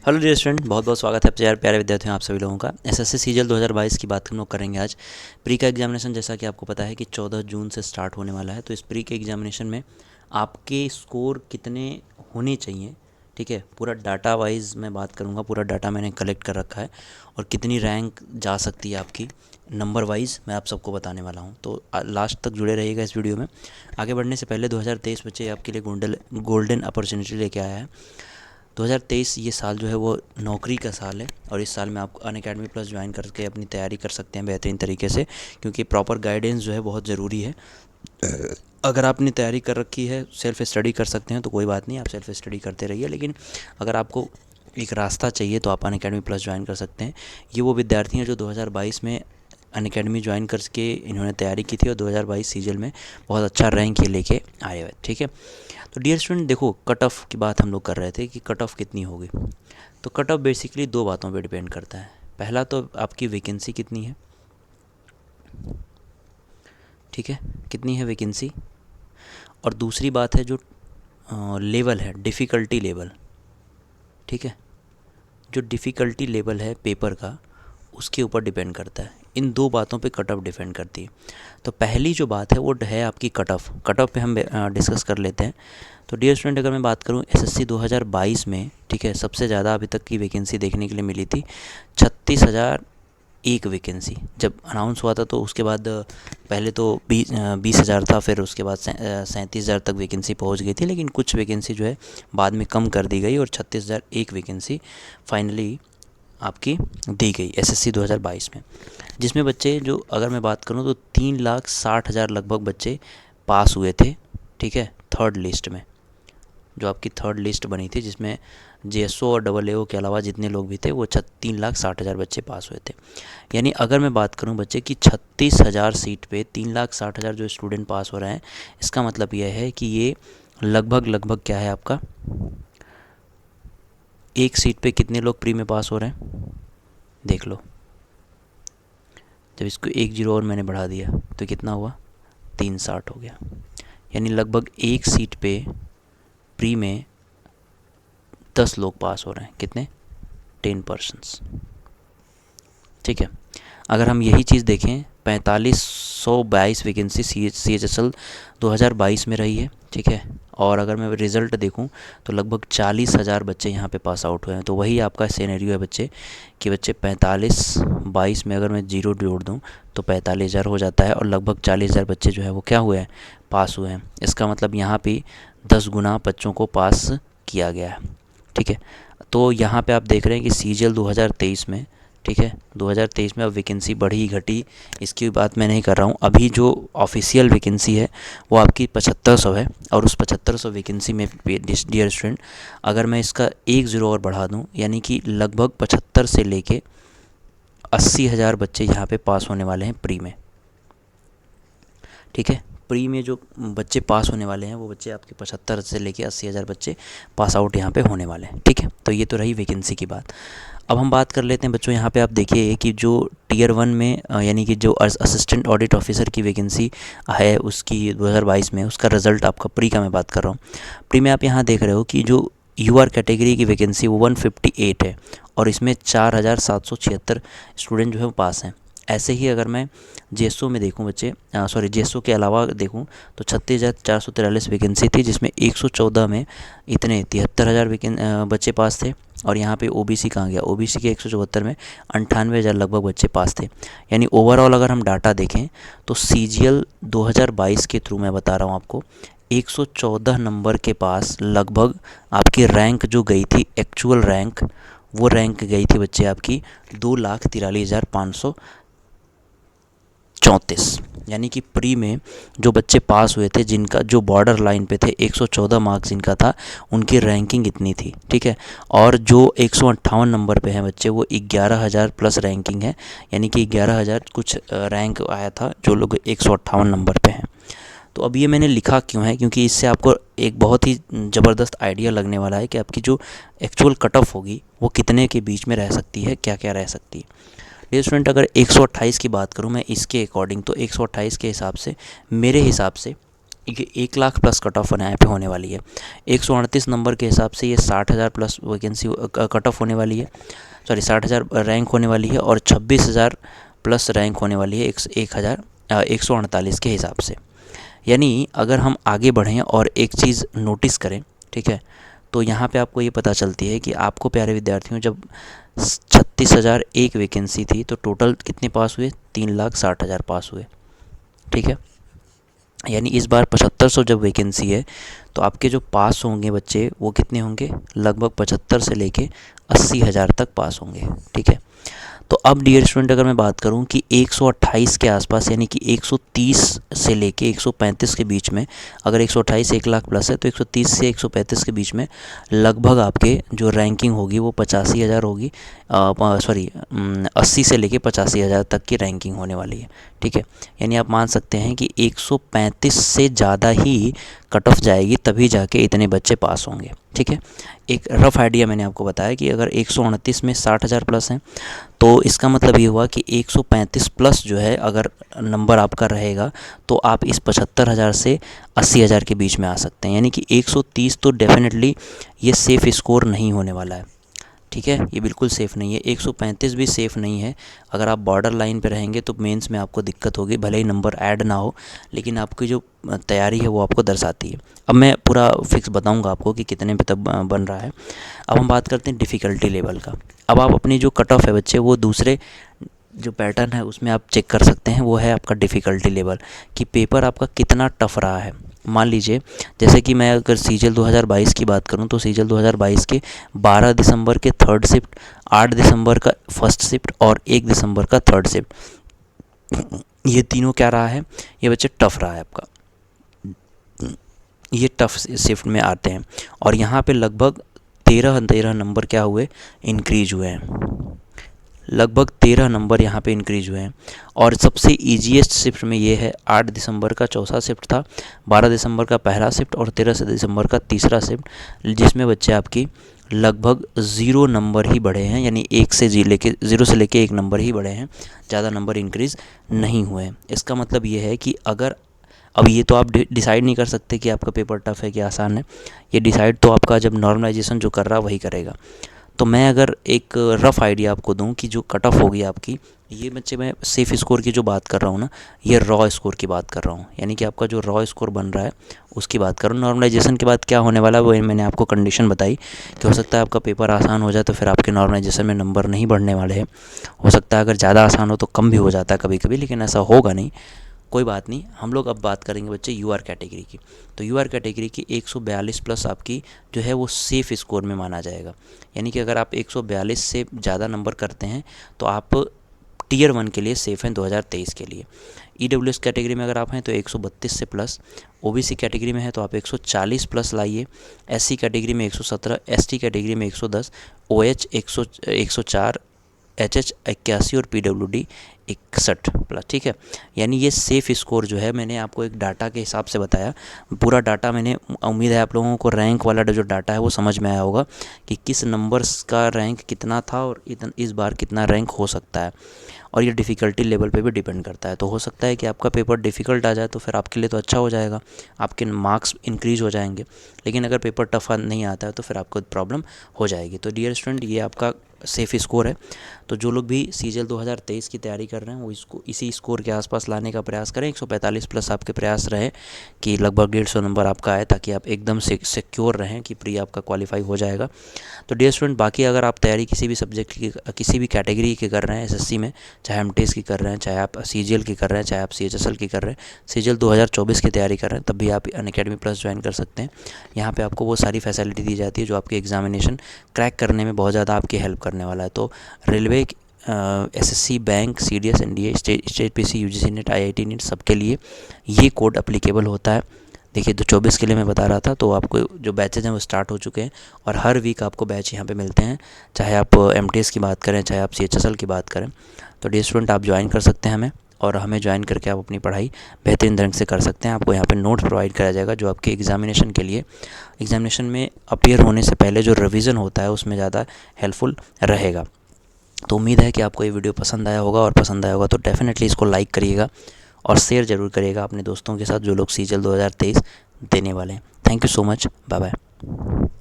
Hello dear student, बहुत बहुत स्वागत है आपसे यार प्यारे विद्यार्थियों, आप सभी लोगों का। एसएससी सीजीएल 2022 की बात हम लोग करेंगे आज। प्री का एग्जामिनेशन जैसा कि आपको पता है कि 14 जून से स्टार्ट होने वाला है। तो इस प्री के एग्जामिनेशन में आपके स्कोर कितने होने चाहिए, ठीक है, पूरा डाटा वाइज मैं बात करूँगा। पूरा डाटा मैंने कलेक्ट कर रखा है और कितनी रैंक जा सकती है आपकी नंबर वाइज मैं आप सबको बताने वाला हूँ। तो लास्ट तक जुड़े रहिएगा इस वीडियो में। आगे बढ़ने से पहले 2023 बच्चे आपके लिए गोल्डन अपॉर्चुनिटी लेके आया है। 2023 ये साल जो है वो नौकरी का साल है और इस साल में आप अनअकैडमी प्लस ज्वाइन करके अपनी तैयारी कर सकते हैं बेहतरीन तरीके से, क्योंकि प्रॉपर गाइडेंस जो है बहुत ज़रूरी है। अगर आपने तैयारी कर रखी है, सेल्फ स्टडी कर सकते हैं तो कोई बात नहीं, आप सेल्फ स्टडी करते रहिए। लेकिन अगर आपको एक रास्ता चाहिए तो आप अनअकैडमी प्लस ज्वाइन कर सकते हैं। ये वो विद्यार्थी हैं जो 2022 में अनअकैडमी ज्वाइन करके इन्होंने तैयारी की थी और 2022 सीजल में बहुत अच्छा रैंक ये लेके आए हुए, ठीक है। तो डियर स्टूडेंट देखो, कट ऑफ की बात हम लोग कर रहे थे कि कट ऑफ कितनी होगी। तो कट ऑफ बेसिकली दो बातों पे डिपेंड करता है। पहला तो आपकी वैकेंसी कितनी है, ठीक है, कितनी है वैकेंसी। और दूसरी बात है जो लेवल है, डिफ़िकल्टी लेवल, ठीक है। जो डिफ़िकल्टी लेवल है पेपर का, उसके ऊपर डिपेंड करता है। इन दो बातों पे कट ऑफ डिपेंड करती है। तो पहली जो बात है वो है आपकी कट ऑफ। कट ऑफ पे हम डिस्कस कर लेते हैं। तो डियर स्टूडेंट, अगर मैं बात करूं एसएससी 2022 में, ठीक है, सबसे ज़्यादा अभी तक की वैकेंसी देखने के लिए मिली थी 36,001 वैकेंसी। जब अनाउंस हुआ था तो उसके बाद पहले तो 20,000 था, फिर उसके बाद 37,000 तक वैकेंसी पहुंच गई थी। लेकिन कुछ वैकेंसी जो है बाद में कम कर दी गई और 36,001 वैकेंसी फाइनली आपकी दी गई एसएससी 2022 में। जिसमें बच्चे जो, अगर मैं बात करूं तो 3,60,000 लगभग बच्चे पास हुए थे, ठीक है, थर्ड लिस्ट में। जो आपकी थर्ड लिस्ट बनी थी जिसमें जेएसओ और डबल एओ के अलावा जितने लोग भी थे वो 3,60,000 बच्चे पास हुए थे। यानी अगर मैं बात करूं बच्चे की 36,000 सीट पे 3,60,000 जो स्टूडेंट पास हो रहे हैं, इसका मतलब यह है कि ये लगभग क्या है आपका, एक सीट पे कितने लोग प्री में पास हो रहे हैं देख लो। जब इसको 1 जीरो और मैंने बढ़ा दिया तो कितना हुआ, 360 हो गया। यानी लगभग एक सीट पे प्री में 10 लोग पास हो रहे हैं। कितने, 10%, ठीक है। अगर हम यही चीज़ देखें, 4522 वैकेंसी CHSL 2022 में रही है, ठीक है। और अगर मैं रिज़ल्ट देखूं तो लगभग 40,000 बच्चे यहाँ पे पास आउट हुए हैं। तो वही आपका सिनेरियो है बच्चे कि बच्चे 4522 में अगर मैं जीरो जोड़ दूं तो 45,000 हो जाता है और लगभग 40,000 बच्चे जो है वो क्या हुए हैं, पास हुए हैं। इसका मतलब यहाँ पे 10 गुना बच्चों को पास किया गया है, ठीक है। तो यहाँ पे आप देख रहे हैं कि सीजीएल 2023 में, ठीक है, 2023 में अब वैकेंसी बढ़ी घटी इसकी बात मैं नहीं कर रहा हूँ। अभी जो ऑफिशियल वैकेंसी है वो आपकी 7500 है और उस 7500 वैकेंसी में डियर स्टूडेंट, अगर मैं इसका 1 ज़ीरो और बढ़ा दूँ यानी कि लगभग 75 से लेके 80,000 बच्चे यहाँ पे पास होने वाले हैं प्री में, ठीक है। प्री में जो बच्चे पास होने वाले हैं वो बच्चे आपके 75 से लेके 80,000 बच्चे पास आउट यहाँ पे होने वाले हैं, ठीक है। तो ये तो रही वैकेंसी की बात। अब हम बात कर लेते हैं बच्चों, यहाँ पे आप देखिए कि जो टीयर 1 में यानी कि जो असिस्टेंट ऑडिट ऑफिसर की वैकेंसी है उसकी 2022 में, उसका रिज़ल्ट आपका प्री का मैं बात कर रहा हूँ। प्री में आप यहाँ देख रहे हो कि जो यूआर कैटेगरी की वैकेंसी वो 158 है और इसमें 4,776 स्टूडेंट जो है वो पास हैं। ऐसे ही अगर मैं जेएसओ में देखूं बच्चे, जेएसओ के अलावा देखूं तो 36,443 वैकेंसी थी जिसमें 114 में इतने 73,000 बच्चे पास थे। और यहाँ पे ओबीसी कहाँ गया, ओबीसी के 174 में 98,000 लगभग बच्चे पास थे। यानी ओवरऑल अगर हम डाटा देखें तो सीजीएल 2022 के थ्रू मैं बता रहा हूँ आपको, 114 नंबर के पास लगभग आपकी रैंक जो गई थी, एक्चुअल रैंक, वो रैंक गई थी बच्चे आपकी 2,43,534। यानी कि प्री में जो बच्चे पास हुए थे जिनका जो बॉर्डर लाइन पे थे, 114 मार्क्स जिनका था, उनकी रैंकिंग इतनी थी, ठीक है। और जो 158 नंबर पे हैं बच्चे वो 11,000 प्लस रैंकिंग है, यानी कि 11,000 कुछ रैंक आया था जो लोग 158 नंबर पे हैं। तो अब ये मैंने लिखा क्यों है, क्योंकि इससे आपको एक बहुत ही ज़बरदस्त आइडिया लगने वाला है कि आपकी जो एक्चुअल कट ऑफ होगी वो कितने के बीच में रह सकती है, क्या क्या रह सकती है। डियर स्टूडेंट, अगर 128 की बात करूं मैं इसके अकॉर्डिंग, तो 128 के हिसाब से, मेरे हिसाब से ये 1 लाख प्लस कट ऑफ यहाँ पे होने वाली है। 138 नंबर के हिसाब से ये 60,000 प्लस वैकेंसी कट ऑफ होने वाली है, सॉरी 60,000 रैंक होने वाली है, और 26,000 प्लस रैंक होने वाली है 148 के हिसाब से। यानी अगर हम आगे बढ़ें और एक चीज़ नोटिस करें, ठीक है, तो यहाँ पे आपको ये पता चलती है कि आपको प्यारे विद्यार्थियों जब 36,000 एक वैकेंसी थी तो टोटल कितने पास हुए, 3,60,000 पास हुए, ठीक है। यानी इस बार 7500 जब वैकेंसी है तो आपके जो पास होंगे बच्चे वो कितने होंगे, लगभग 75 से लेके 80,000 तक पास होंगे, ठीक है। तो अब डियर स्टूडेंट अगर मैं बात करूं कि 128 के आसपास, यानी कि 130 से लेके 135 के बीच में, अगर 128 1 लाख प्लस है तो 130 से 135 के बीच में लगभग आपके जो रैंकिंग होगी वो 85,000 होगी, सॉरी 80 से लेके 85,000 तक की रैंकिंग होने वाली है, ठीक है। यानी आप मान सकते हैं कि 135 से ज़्यादा ही कट ऑफ जाएगी तभी जाके इतने बच्चे पास होंगे, ठीक है। एक रफ़ आइडिया मैंने आपको बताया कि अगर 129 में 60,000 प्लस हैं तो इसका मतलब ये हुआ कि 135 प्लस जो है अगर नंबर आपका रहेगा तो आप इस 75,000 से 80,000 के बीच में आ सकते हैं। यानी कि 130 तो डेफिनेटली ये सेफ़ स्कोर नहीं होने वाला है, ठीक है, ये बिल्कुल सेफ़ नहीं है। 135 भी सेफ़ नहीं है। अगर आप बॉर्डर लाइन पे रहेंगे तो मेंस में आपको दिक्कत होगी, भले ही नंबर ऐड ना हो लेकिन आपकी जो तैयारी है वो आपको दर्शाती है। अब मैं पूरा फिक्स बताऊंगा आपको कि कितने पे तब बन रहा है। अब हम बात करते हैं डिफ़िकल्टी लेवल का। अब आप अपनी जो कट ऑफ है बच्चे वो दूसरे जो पैटर्न है उसमें आप चेक कर सकते हैं, वो है आपका डिफ़िकल्टी लेवल कि पेपर आपका कितना टफ़ रहा है। मान लीजिए जैसे कि मैं अगर सीजल 2022 की बात करूं तो सीजल 2022 के 12 दिसंबर के थर्ड शिफ्ट, 8 दिसंबर का फर्स्ट शिफ्ट और 1 दिसंबर का थर्ड शिफ्ट, ये तीनों क्या रहा है, ये बच्चे टफ़ रहा है आपका, ये टफ़ शिफ्ट में आते हैं। और यहाँ पे लगभग 13 नंबर क्या हुए, इंक्रीज हुए हैं, लगभग 13 नंबर यहाँ पे इंक्रीज हुए हैं। और सबसे ईजीएस्ट शिफ्ट में ये है 8 दिसंबर का चौथा शिफ्ट था, 12 दिसंबर का पहला शिफ्ट और 13 दिसंबर का तीसरा शिफ्ट, जिसमें बच्चे आपकी लगभग 0 नंबर ही बढ़े हैं, यानी 1 से 0 से लेके 1 नंबर ही बढ़े हैं, ज़्यादा नंबर इंक्रीज़ नहीं हुए हैं। इसका मतलब ये है कि अगर अब ये तो आप डिसाइड नहीं कर सकते कि आपका पेपर टफ़ है कि आसान है, ये डिसाइड तो आपका जब नॉर्मलाइजेशन जो कर रहा है वही करेगा। तो मैं अगर एक रफ़ आइडिया आपको दूं कि जो कट ऑफ होगी आपकी, ये बच्चे मैं सेफ़ स्कोर की जो बात कर रहा हूँ ना, ये रॉ स्कोर की बात कर रहा हूँ, यानी कि आपका जो रॉ स्कोर बन रहा है उसकी बात कर रहा हूँ। नॉर्मलाइजेशन के बाद क्या होने वाला है वो मैंने आपको कंडीशन बताई कि हो सकता है आपका पेपर आसान हो जाए तो फिर आपके नॉर्मलाइजेशन में नंबर नहीं बढ़ने वाले हैं, हो सकता है अगर ज़्यादा आसान हो तो कम भी हो जाता है कभी कभी, लेकिन ऐसा होगा नहीं, कोई बात नहीं। हम लोग अब बात करेंगे बच्चे यूआर कैटेगरी की। तो यूआर कैटेगरी की 142 प्लस आपकी जो है वो सेफ़ स्कोर में माना जाएगा, यानी कि अगर आप 142 से ज़्यादा नंबर करते हैं तो आप टीयर 1 के लिए सेफ़ हैं 2023 के लिए। ईडब्ल्यूएस कैटेगरी में अगर आप हैं तो 132 से प्लस, ओबीसी कैटेगरी में है तो आप 140 प्लस लाइए, एससी कैटेगरी में 117, एसटी कैटेगरी में 110, ओएच 104, एचएच 81 और पीडब्ल्यूडी 61 प्लस, ठीक है। यानी ये सेफ़ स्कोर जो है मैंने आपको एक डाटा के हिसाब से बताया, पूरा डाटा मैंने, उम्मीद है आप लोगों को रैंक वाला जो डाटा है वो समझ में आया होगा कि किस नंबर्स का रैंक कितना था और इस बार कितना रैंक हो सकता है। और ये डिफ़िकल्टी लेवल पे भी डिपेंड करता है। तो हो सकता है कि आपका पेपर डिफ़िकल्ट आ जाए तो फिर आपके लिए तो अच्छा हो जाएगा, आपके मार्क्स इंक्रीज़ हो जाएंगे, लेकिन अगर पेपर टफ नहीं आता है तो फिर आपको प्रॉब्लम हो जाएगी। तो डियर स्टूडेंट, ये आपका सेफ़ स्कोर है। तो जो लोग भी सीजल 2023 की तैयारी कर रहे हैं वो इसको इसी स्कोर के आसपास लाने का प्रयास करें। 145 प्लस आपके प्रयास रहे कि लगभग 150 नंबर आपका आए, ताकि आप एकदम से सिक्योर रहें कि प्री आपका क्वालिफाई हो जाएगा। तो डियर स्टूडेंट, बाकी अगर आप तैयारी किसी भी सब्जेक्ट की, किसी भी कैटेगरी की कर रहे हैं एसएससी में, चाहे एमटीएस की कर रहे हैं, चाहे आप सीजीएल की कर रहे हैं, चाहे आप सीएचएसएल की कर रहे हैं, सीजीएल 2024 की तैयारी कर रहे हैं, तब भी आप अनअकैडमी प्लस ज्वाइन कर सकते हैं। यहाँ पे आपको वो सारी फैसिलिटी दी जाती है जो आपके एग्जामिनेशन क्रैक करने में बहुत ज़्यादा आपकी हेल्प करने वाला है। तो railway, SSC, bank, CDS, NDA, state PC, UGC NET, IIT NEET, सबके लिए ये कोड अप्लीकेबल होता है। देखिए, तो 24 के लिए मैं बता रहा था, तो आपको जो बैचेज हैं वो स्टार्ट हो चुके हैं और हर वीक आपको बैच यहाँ पे मिलते हैं, चाहे आप एमटीएस की बात करें, चाहे आप सीएचएसएल की बात करें। तो डियर स्टूडेंट, आप ज्वाइन कर सकते हैं हमें, और हमें ज्वाइन करके आप अपनी पढ़ाई बेहतरीन ढंग से कर सकते हैं। आपको यहाँ पे नोट्स प्रोवाइड कराया जाएगा जो आपके एग्जामिनेशन के लिए, एग्जामिनेशन में अपीयर होने से पहले जो रिवीजन होता है उसमें ज़्यादा हेल्पफुल रहेगा। तो उम्मीद है कि आपको ये वीडियो पसंद आया होगा, और पसंद आया होगा तो डेफिनेटली इसको लाइक करिएगा और शेयर ज़रूर करिएगा अपने दोस्तों के साथ जो लोग सीजल 2023 देने वाले हैं। Thank you so much, bye bye.